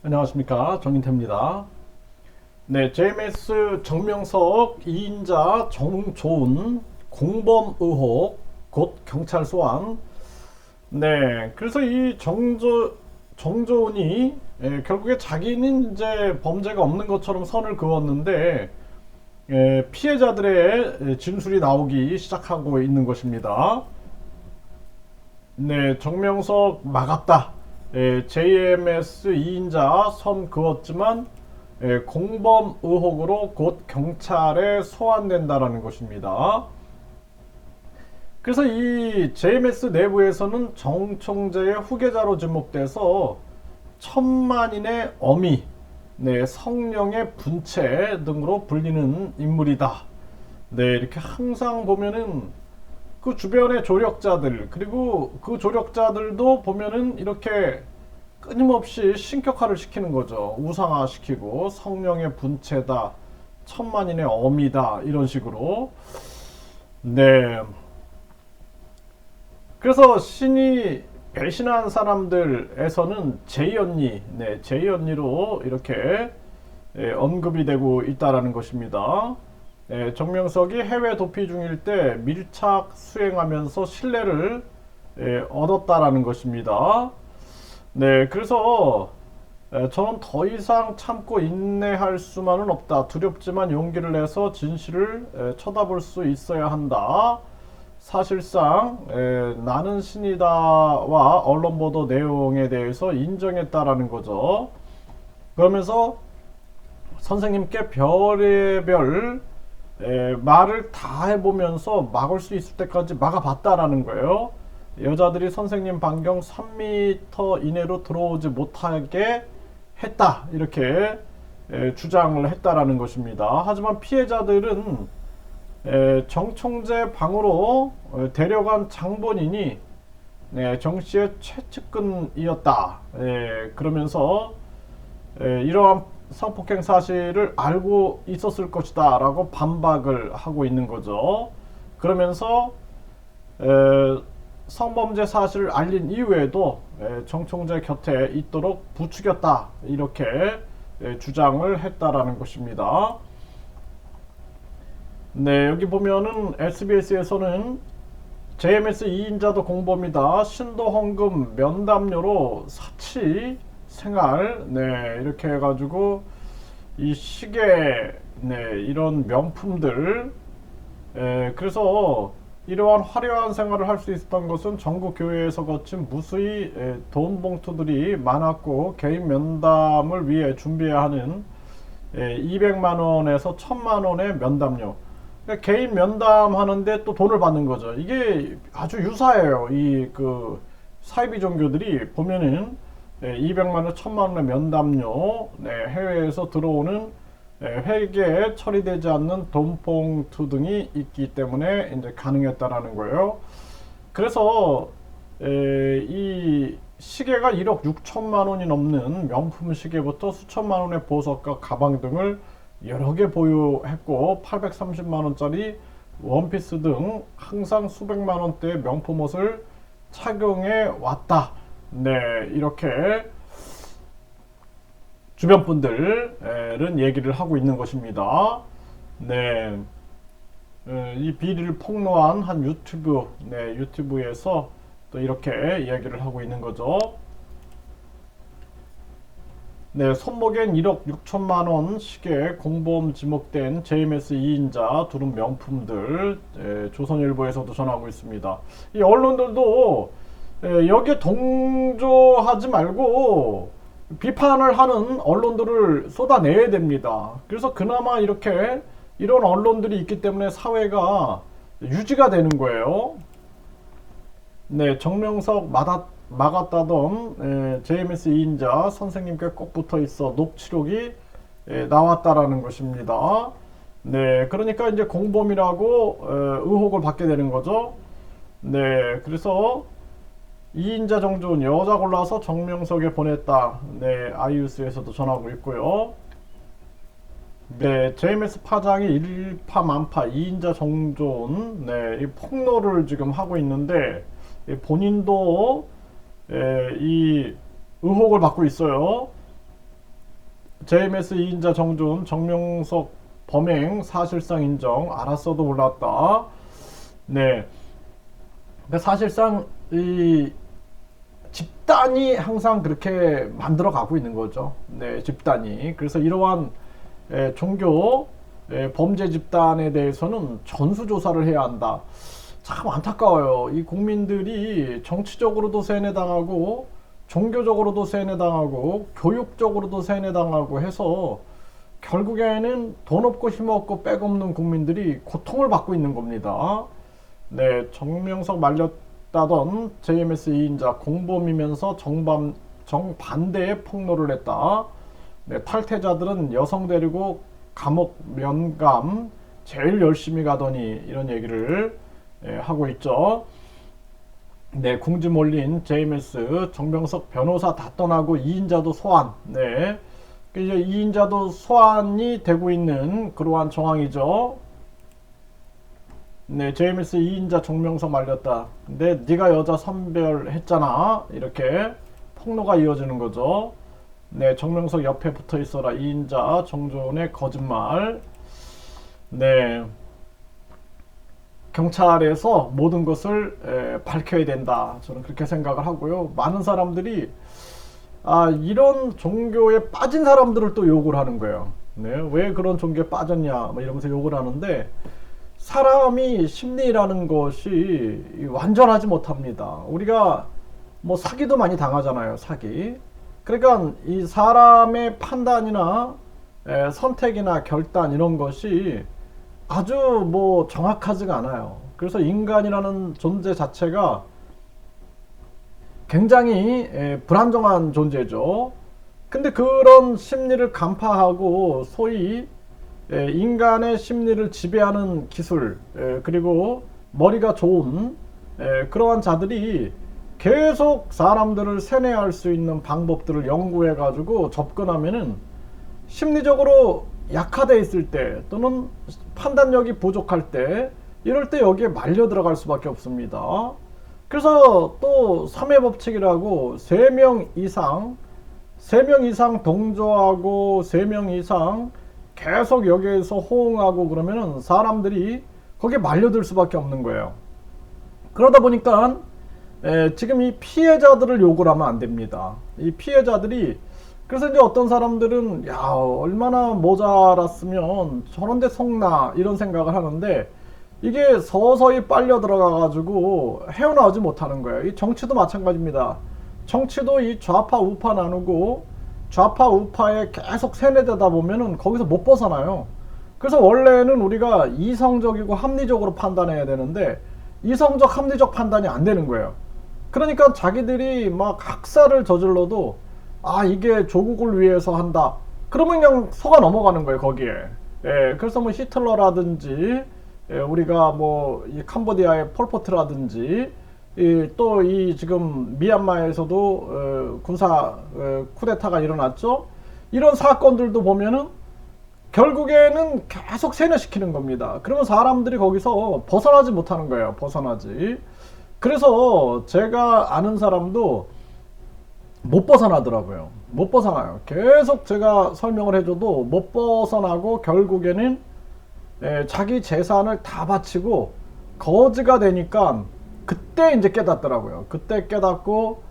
안녕하십니까, 정인태입니다. 네, JMS 정명석 2인자 정조은 공범 의혹 곧 경찰 소환. 네, 그래서 이 정조은이 결국에 자기는 이제 범죄가 없는 것처럼 선을 그었는데 피해자들의 진술이 나오기 시작하고 있는 것입니다. 네, 정명석 막았다. JMS 2인자 선 그었지만 공범 의혹으로 곧 경찰에 소환된다라는 것입니다. 그래서 이 JMS 내부에서는 정 총재의 후계자로 지목돼서 천만인의 어미, 네, 성령의 분체 등으로 불리는 인물이다. 네, 이렇게 항상 보면은 그 주변의 조력자들, 그리고 그 조력자들도 보면은 이렇게 끊임없이 신격화를 시키는 거죠. 우상화 시키고 성령의 분체다, 천만인의 어미다, 이런 식으로. 네. 그래서 신이 배신한 사람들에서는 제이 언니, 네, 제이 언니로 이렇게 언급이 되고 있다라는 것입니다. 정명석이 해외 도피 중일 때 밀착 수행하면서 신뢰를 얻었다라는 것입니다. 네, 그래서 저는 더 이상 참고 인내할 수만은 없다. 두렵지만 용기를 내서 진실을 쳐다볼 수 있어야 한다. 사실상 나는 신이다와 언론 보도 내용에 대해서 인정했다라는 거죠. 그러면서 선생님께 별의별 말을 다 해보면서 막을 수 있을 때까지 막아봤다라는 거예요. 여자들이 선생님 반경 3m 이내로 들어오지 못하게 했다, 이렇게 주장을 했다라는 것입니다. 하지만 피해자들은 정 총재 방으로 데려간 장본인이 정 씨의 최측근이었다. 그러면서 이러한 성폭행 사실을 알고 있었을 것이다 라고 반박을 하고 있는 거죠. 그러면서 성범죄 사실을 알린 이후에도 정 총재 곁에 있도록 부추겼다, 이렇게 주장을 했다라는 것입니다. 네, 여기 보면은 SBS에서는 JMS 2인자도 공범이다, 신도헌금 면담료로 사치 생활, 네, 이렇게 해가지고 이 시계, 네, 이런 명품들, 그래서 이러한 화려한 생활을 할 수 있었던 것은 전국 교회에서 거친 무수히 돈 봉투들이 많았고 개인 면담을 위해 준비해야 하는 200만 원에서 1000만 원의 면담료. 그러니까 개인 면담 하는데 또 돈을 받는 거죠. 이게 아주 유사해요. 이 그 사이비 종교들이 보면은 200만 원, 1000만 원의 면담료, 네, 해외에서 들어오는 회계에 처리되지 않는 돈 봉투 등이 있기 때문에 이제 가능했다라는 거예요. 그래서 이 시계가 1억 6천만 원이 넘는 명품 시계부터 수천만 원의 보석과 가방 등을 여러 개 보유했고 830만 원짜리 원피스 등 항상 수백만 원대의 명품 옷을 착용해 왔다. 네, 이렇게 주변 분들은 얘기를 하고 있는 것입니다. 네, 이 비리를 폭로한 한 유튜브, 네, 유튜브에서 또 이렇게 얘기를 하고 있는 거죠. 네, 손목엔 1억 6천만 원 시계 공범 지목된 JMS 2인자 두른 명품들, 조선일보에서도 전하고 있습니다. 이 언론들도 여기에 동조하지 말고 비판을 하는 언론들을 쏟아내야 됩니다. 그래서 그나마 이렇게 이런 언론들이 있기 때문에 사회가 유지가 되는 거예요. 네, 정명석 막았다던 JMS 2인자 선생님께 꼭 붙어 있어 녹취록이 나왔다라는 것입니다. 네, 그러니까 이제 공범이라고 의혹을 받게 되는 거죠. 네, 그래서 2인자 정조은 여자 골라서 정명석에 보냈다. 네, 아이유스에서도 전하고 있고요. 네, JMS 파장이 일파만파 2인자 정조은, 네, 이 폭로를 지금 하고 있는데 본인도 이 의혹을 받고 있어요. JMS 2인자 정준 정명석 범행 사실상 인정. 알았어도 몰랐다. 네. 그러니까 사실상 이 집단이 항상 그렇게 만들어 가고 있는 거죠. 네, 집단이. 그래서 이러한 종교 범죄 집단에 대해서는 전수조사를 해야 한다. 참 안타까워요. 이 국민들이 정치적으로도 세뇌당하고 종교적으로도 세뇌당하고 교육적으로도 세뇌당하고 해서 결국에는 돈 없고 힘 없고 백 없는 국민들이 고통을 받고 있는 겁니다. 네, 정명석 말렸다던 JMS 2인자 공범이면서 정반대의 폭로를 했다. 네, 탈퇴자들은 여성 데리고 감옥 면감 제일 열심히 가더니 이런 얘기를 하고 있죠. 네, 궁지 몰린 JMS 정명석 변호사 다 떠나고 2인자도 소환. 네, 이제 2인자도 소환이 되고 있는 그러한 정황이죠. 네, JMS 2인자 정명석 말렸다. 근데 네가 여자 선별했잖아. 이렇게 폭로가 이어지는 거죠. 네, 정명석 옆에 붙어 있어라. 2인자 정준의 거짓말. 네, 경찰에서 모든 것을 밝혀야 된다. 저는 그렇게 생각을 하고요. 많은 사람들이 이런 종교에 빠진 사람들을 또 욕을 하는 거예요. 네, 왜 그런 종교에 빠졌냐 뭐 이러면서 욕을 하는데, 사람이 심리라는 것이 완전하지 못합니다. 우리가 뭐 사기도 많이 당하잖아요. 사기. 그러니까 이 사람의 판단이나 선택이나 결단 이런 것이 아주 뭐 정확하지가 않아요. 그래서 인간이라는 존재 자체가 굉장히 불안정한 존재죠. 근데 그런 심리를 간파하고 소위 인간의 심리를 지배하는 기술, 그리고 머리가 좋은 그러한 자들이 계속 사람들을 세뇌할 수 있는 방법들을 연구해 가지고 접근하면은 심리적으로 약화되어 있을 때 또는 판단력이 부족할 때, 이럴 때 여기에 말려 들어갈 수밖에 없습니다. 그래서 또 3회 법칙이라고 3명 이상 동조하고 3명 이상 계속 여기에서 호응하고 그러면은 사람들이 거기에 말려들 수밖에 없는 거예요. 그러다 보니까 지금 이 피해자들을 욕을 하면 안 됩니다. 이 피해자들이, 그래서 이제 어떤 사람들은 야, 얼마나 모자랐으면 저런 데 속나 이런 생각을 하는데, 이게 서서히 빨려 들어가 가지고 헤어나오지 못하는 거예요. 이 정치도 마찬가지입니다. 정치도 이 좌파 우파 나누고 좌파 우파에 계속 세뇌되다 보면은 거기서 못 벗어나요. 그래서 원래는 우리가 이성적이고 합리적으로 판단해야 되는데 이성적 합리적 판단이 안 되는 거예요. 그러니까 자기들이 막 학살을 저질러도 이게 조국을 위해서 한다, 그러면 그냥 속아 넘어가는 거예요 거기에. 그래서 뭐 히틀러라든지 우리가 뭐 이 캄보디아의 폴포트라든지 또 이 지금 미얀마에서도 군사 쿠데타가 일어났죠. 이런 사건들도 보면은 결국에는 계속 세뇌시키는 겁니다. 그러면 사람들이 거기서 벗어나지 못하는 거예요. 벗어나지. 그래서 제가 아는 사람도 못 벗어나더라고요. 못 벗어나요. 계속 제가 설명을 해줘도 못 벗어나고 결국에는 자기 재산을 다 바치고 거지가 되니까 그때 이제 깨닫더라고요. 그때 깨닫고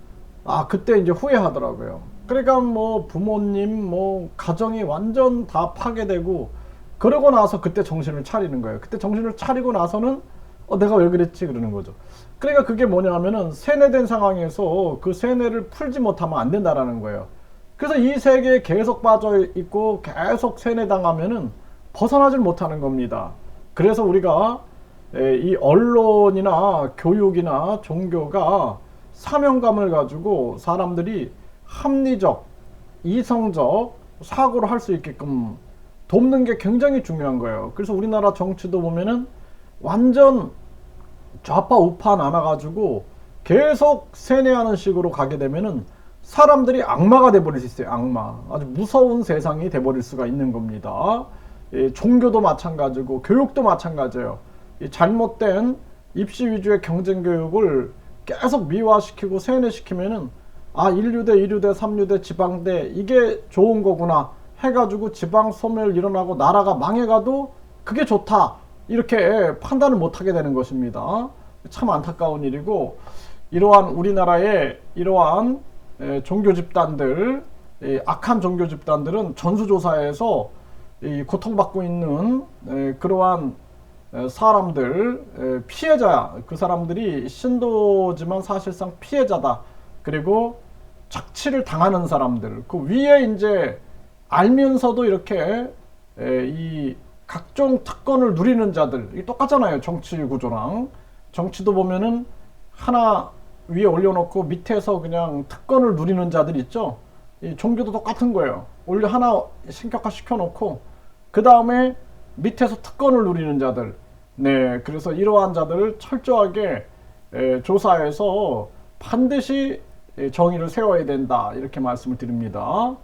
그때 이제 후회하더라고요. 그러니까 뭐 부모님 뭐 가정이 완전 다 파괴되고 그러고 나서 그때 정신을 차리는 거예요. 그때 정신을 차리고 나서는 내가 왜 그랬지 그러는 거죠. 그러니까 그게 뭐냐면은 세뇌된 상황에서 그 세뇌를 풀지 못하면 안 된다라는 거예요. 그래서 이 세계에 계속 빠져 있고 계속 세뇌당하면은 벗어나질 못하는 겁니다. 그래서 우리가 이 언론이나 교육이나 종교가 사명감을 가지고 사람들이 합리적, 이성적 사고를 할 수 있게끔 돕는 게 굉장히 중요한 거예요. 그래서 우리나라 정치도 보면은 완전 좌파 우파 나눠가지고 계속 세뇌하는 식으로 가게 되면은 사람들이 악마가 돼버릴 수 있어요. 악마. 아주 무서운 세상이 돼버릴 수가 있는 겁니다. 종교도 마찬가지고 교육도 마찬가지예요. 잘못된 입시 위주의 경쟁 교육을 계속 미화시키고 세뇌시키면은 인류대, 이류대, 삼류대, 지방대 이게 좋은 거구나 해가지고 지방 소멸 일어나고 나라가 망해가도 그게 좋다 이렇게 판단을 못하게 되는 것입니다. 참 안타까운 일이고, 이러한 우리나라의 이러한 종교 집단들, 악한 종교 집단들은 전수조사에서 고통받고 있는 그러한 사람들, 피해자, 그 사람들이 신도지만 사실상 피해자다. 그리고 착취를 당하는 사람들, 그 위에 이제 알면서도 이렇게 이 각종 특권을 누리는 자들, 이 똑같잖아요. 정치 구조랑. 정치도 보면은 하나 위에 올려놓고 밑에서 그냥 특권을 누리는 자들 있죠. 이 종교도 똑같은 거예요. 올려 하나 신격화 시켜놓고 그 다음에 밑에서 특권을 누리는 자들. 네, 그래서 이러한 자들을 철저하게 조사해서 반드시 정의를 세워야 된다, 이렇게 말씀을 드립니다.